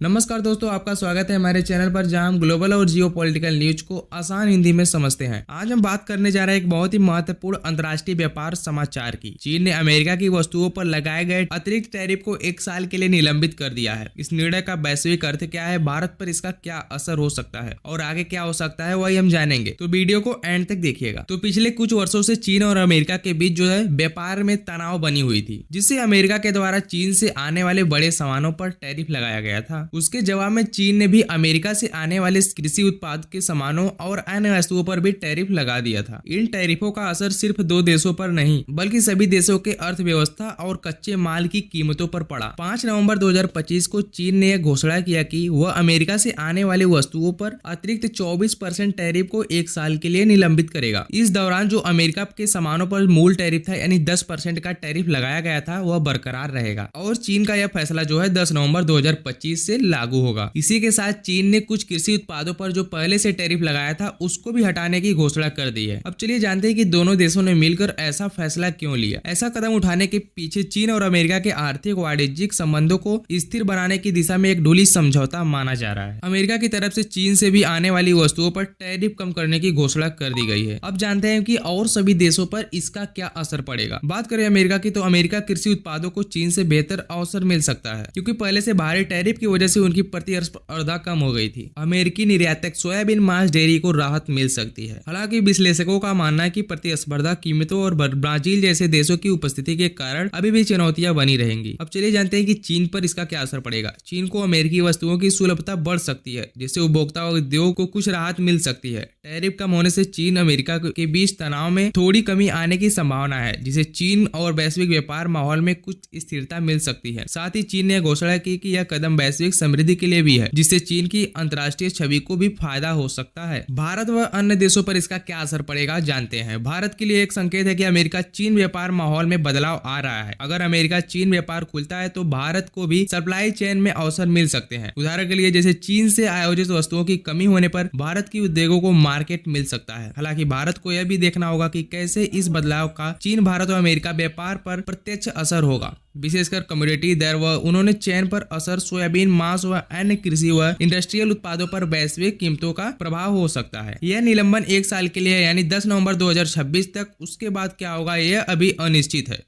नमस्कार दोस्तों, आपका स्वागत है हमारे चैनल पर जहां हम ग्लोबल और जियो पॉलिटिकल न्यूज को आसान हिंदी में समझते हैं। आज हम बात करने जा रहे हैं एक बहुत ही महत्वपूर्ण अंतर्राष्ट्रीय व्यापार समाचार की। चीन ने अमेरिका की वस्तुओं पर लगाए गए अतिरिक्त टैरिफ को 1 साल के लिए निलंबित कर दिया है। इस निर्णय का वैश्विक अर्थ क्या है, भारत पर इसका क्या असर हो सकता है और आगे क्या हो सकता है वही हम जानेंगे, तो वीडियो को एंड तक देखिएगा। तो पिछले कुछ वर्षों से चीन और अमेरिका के बीच जो है व्यापार में तनाव बनी हुई थी, जिससे अमेरिका के द्वारा चीन से आने वाले बड़े सामानों पर टैरिफ लगाया गया था। उसके जवाब में चीन ने भी अमेरिका से आने वाले कृषि उत्पाद के सामानों और अन्य वस्तुओं पर भी टैरिफ लगा दिया था। इन टैरिफों का असर सिर्फ 2 देशों पर नहीं बल्कि सभी देशों के अर्थव्यवस्था और कच्चे माल की कीमतों पर पड़ा। 5 नवंबर 2025 को चीन ने यह घोषणा किया कि वह अमेरिका से आने वाली वस्तुओं पर अतिरिक्त 24% टैरिफ को 1 साल के लिए निलंबित करेगा। इस दौरान जो अमेरिका के सामानों पर मूल टैरिफ था यानी 10% का टैरिफ लगाया गया था वह बरकरार रहेगा और चीन का यह फैसला जो है 10 नवंबर 2025 से लागू होगा। इसी के साथ चीन ने कुछ कृषि उत्पादों पर जो पहले से टैरिफ लगाया था उसको भी हटाने की घोषणा कर दी है। अब चलिए जानते हैं कि दोनों देशों ने मिलकर ऐसा फैसला क्यों लिया। ऐसा कदम उठाने के पीछे चीन और अमेरिका के आर्थिक वाणिज्यिक संबंधों को स्थिर बनाने की दिशा में एक ढुली समझौता माना जा रहा है। अमेरिका की तरफ से चीन से भी आने वाली वस्तुओं पर टैरिफ कम करने की घोषणा कर दी गई है। अब जानते हैं कि और सभी देशों पर इसका क्या असर पड़ेगा। बात करें अमेरिका की, तो अमेरिका कृषि उत्पादों को चीन से बेहतर अवसर मिल सकता है, क्योंकि पहले से भारी टैरिफ की वजह से उनकी प्रतिस्पर्धा कम हो गई थी। अमेरिकी निर्यातक सोयाबीन मांस डेयरी को राहत मिल सकती है। हालांकि विश्लेषकों का मानना है कि प्रतिस्पर्धा कीमतों और ब्राजील जैसे देशों की उपस्थिति के कारण अभी भी चुनौतियां बनी रहेंगी। अब चलिए जानते हैं कि चीन पर इसका क्या असर पड़ेगा। चीन को अमेरिकी वस्तुओं की सुलभता बढ़ सकती है, जिससे उपभोक्ता और उद्योग को कुछ राहत मिल सकती है। टैरिफ कम होने से चीन अमेरिका के बीच तनाव में थोड़ी कमी आने की संभावना है, जिसे चीन और वैश्विक व्यापार माहौल में कुछ स्थिरता मिल सकती है। साथ ही चीन ने घोषणा की कि यह कदम वैश्विक समृद्धि के लिए भी है, जिससे चीन की अंतर्राष्ट्रीय छवि को भी फायदा हो सकता है। भारत व अन्य देशों पर इसका क्या असर पड़ेगा जानते हैं। भारत के लिए एक संकेत है कि अमेरिका चीन व्यापार माहौल में बदलाव आ रहा है। अगर अमेरिका चीन व्यापार खुलता है तो भारत को भी सप्लाई चेन में अवसर मिल सकते हैं। उदाहरण के लिए जैसे चीन से आयोजित वस्तुओं की कमी होने पर भारत की उद्योगों को मार्केट मिल सकता है। हालांकि भारत को यह भी देखना होगा कि कैसे इस बदलाव का चीन, भारत और अमेरिका व्यापार पर प्रत्यक्ष असर होगा, विशेषकर कमोडिटी दर व उन्होंने चैन पर असर, सोयाबीन मांस व अन्य कृषि व इंडस्ट्रियल उत्पादों पर वैश्विक कीमतों का प्रभाव हो सकता है। यह निलंबन 1 साल के लिए यानी 10 नवंबर 2026 तक। उसके बाद क्या होगा यह अभी अनिश्चित है।